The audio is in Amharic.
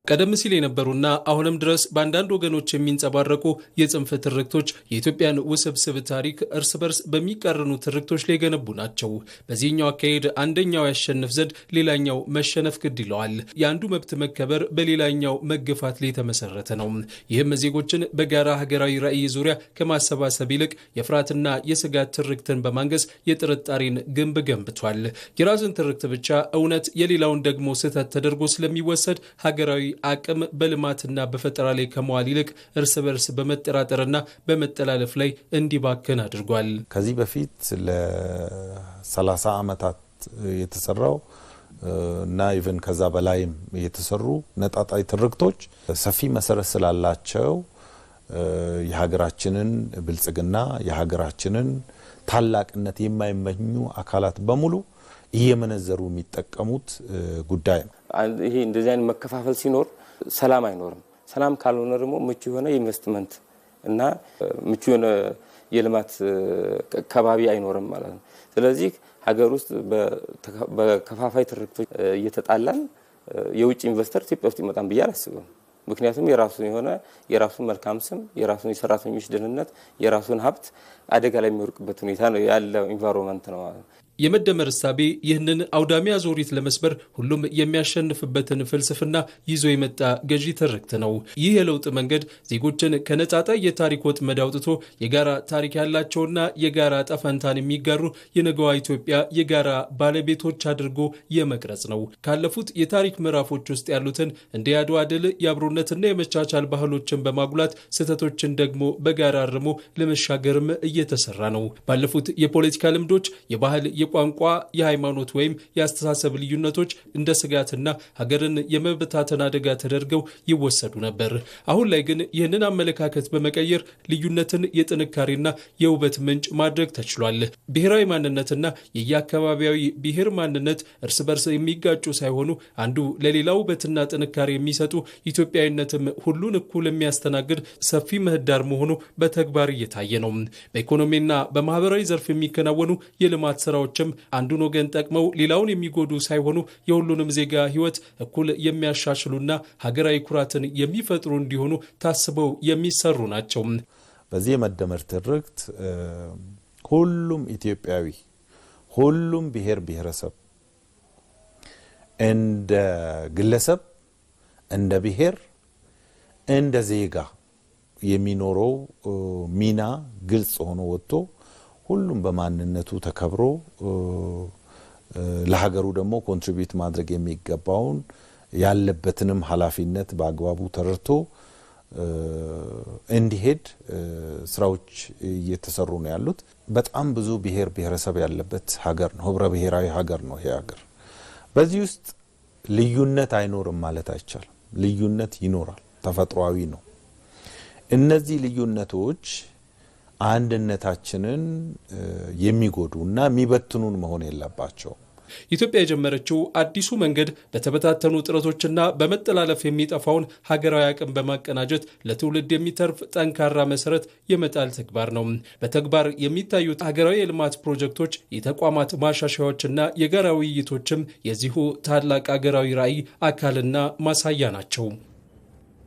ቀደም ሲል የነበሩና አሁንም ድረስ በአንዳንድ ወገኖች የሚንጸባረቁ የጽንፍ ትርክቶች የኢትዮጵያን ውስብስብ ታሪክ እርስ በርስ በሚቃረኑ ትርክቶች ላይ የገነቡ ናቸው። በዚህኛው አካሄድ አንደኛው ያሸንፍ ዘንድ ሌላኛው መሸነፍ ግድ ይለዋል። የአንዱ መብት መከበር በሌላኛው መገፋት ላይ የተመሰረተ ነው። ይህም ዜጎችን በጋራ ሀገራዊ ራዕይ ዙሪያ ከማሰባሰብ ይልቅ የፍርሃትና የስጋት ትርክትን በማንገስ የጥርጣሬን ግንብ ገንብቷል። የራስን ትርክት ብቻ እውነት የሌላውን ደግሞ ስህተት ተደርጎ ስለሚወሰድ ሀገራዊ አቅም በልማትና በፈጠራ ላይ ከመዋል ይልቅ እርስ በርስ በመጠራጠርና በመጠላለፍ ላይ እንዲባከን አድርጓል። ከዚህ በፊት ለ30 ዓመታት የተሰራው እና ኢቭን ከዛ በላይም የተሰሩ ነጣጣይ ትርክቶች ሰፊ መሰረት ስላላቸው የሀገራችንን ብልጽግና የሀገራችንን ታላቅነት የማይመኙ አካላት በሙሉ እየመነዘሩ የሚጠቀሙት ጉዳይ ነው። ይሄ እንደዚህ አይነት መከፋፈል ሲኖር ሰላም አይኖርም። ሰላም ካልሆነ ደግሞ ምቹ የሆነ ኢንቨስትመንት እና ምቹ የሆነ የልማት ከባቢ አይኖርም ማለት ነው። ስለዚህ ሀገር ውስጥ በከፋፋይ ትርክቶች እየተጣላን የውጭ ኢንቨስተር ኢትዮጵያ ውስጥ ይመጣን ብዬ አላስብም። ምክንያቱም የራሱን መልካም ስም፣ የራሱን የሰራተኞች ደህንነት፣ የራሱን ሀብት አደጋ ላይ የሚወርቅበት ሁኔታ ነው ያለው ኢንቫይሮንመንት ነው ማለት ነው። የመደመር እሳቤ ይህንን አውዳሚ አዙሪት ለመስበር ሁሉም የሚያሸንፍበትን ፍልስፍና ይዞ የመጣ ገዢ ትርክት ነው። ይህ የለውጥ መንገድ ዜጎችን ከነጣጣይ የታሪክ ወጥመድ አውጥቶ የጋራ ታሪክ ያላቸውና የጋራ ጠፈንታን የሚጋሩ የነገዋ ኢትዮጵያ የጋራ ባለቤቶች አድርጎ የመቅረጽ ነው። ካለፉት የታሪክ ምዕራፎች ውስጥ ያሉትን እንደ የአድዋ ድል የአብሮነትና የመቻቻል ባህሎችን በማጉላት ስህተቶችን ደግሞ በጋራ አርሞ ለመሻገርም እየተሰራ ነው። ባለፉት የፖለቲካ ልምዶች የባህል የቋንቋ፣ የሃይማኖት ወይም የአስተሳሰብ ልዩነቶች እንደ ስጋትና ሀገርን የመበታተን አደጋ ተደርገው ይወሰዱ ነበር። አሁን ላይ ግን ይህንን አመለካከት በመቀየር ልዩነትን የጥንካሬና የውበት ምንጭ ማድረግ ተችሏል። ብሔራዊ ማንነትና የየአካባቢያዊ ብሔር ማንነት እርስ በርስ የሚጋጩ ሳይሆኑ አንዱ ለሌላው ውበትና ጥንካሬ የሚሰጡ፣ ኢትዮጵያዊነትም ሁሉን እኩል የሚያስተናግድ ሰፊ ምህዳር መሆኑ በተግባር እየታየ ነው። በኢኮኖሚና በማህበራዊ ዘርፍ የሚከናወኑ የልማት ስራዎች አንዱን ወገን ጠቅመው ሌላውን የሚጎዱ ሳይሆኑ የሁሉንም ዜጋ ሕይወት እኩል የሚያሻሽሉና ሀገራዊ ኩራትን የሚፈጥሩ እንዲሆኑ ታስበው የሚሰሩ ናቸው። በዚህ የመደመር ትርክት ሁሉም ኢትዮጵያዊ፣ ሁሉም ብሔር ብሔረሰብ እንደ ግለሰብ፣ እንደ ብሔር፣ እንደ ዜጋ የሚኖረው ሚና ግልጽ ሆኖ ወጥቶ ሁሉም በማንነቱ ተከብሮ ለሀገሩ ደግሞ ኮንትሪቢዩት ማድረግ የሚገባውን ያለበትንም ኃላፊነት በአግባቡ ተረድቶ እንዲሄድ ስራዎች እየተሰሩ ነው ያሉት። በጣም ብዙ ብሔር ብሔረሰብ ያለበት ሀገር ነው፣ ህብረ ብሔራዊ ሀገር ነው ይሄ ሀገር። በዚህ ውስጥ ልዩነት አይኖርም ማለት አይቻልም። ልዩነት ይኖራል፣ ተፈጥሯዊ ነው። እነዚህ ልዩነቶች አንድነታችንን የሚጎዱና የሚበትኑን መሆን የለባቸው። ኢትዮጵያ የጀመረችው አዲሱ መንገድ በተበታተኑ ጥረቶችና በመጠላለፍ የሚጠፋውን ሀገራዊ አቅም በማቀናጀት ለትውልድ የሚተርፍ ጠንካራ መሰረት የመጣል ተግባር ነው። በተግባር የሚታዩት ሀገራዊ የልማት ፕሮጀክቶች፣ የተቋማት ማሻሻያዎችና የጋራ ውይይቶችም የዚሁ ታላቅ ሀገራዊ ራዕይ አካልና ማሳያ ናቸው።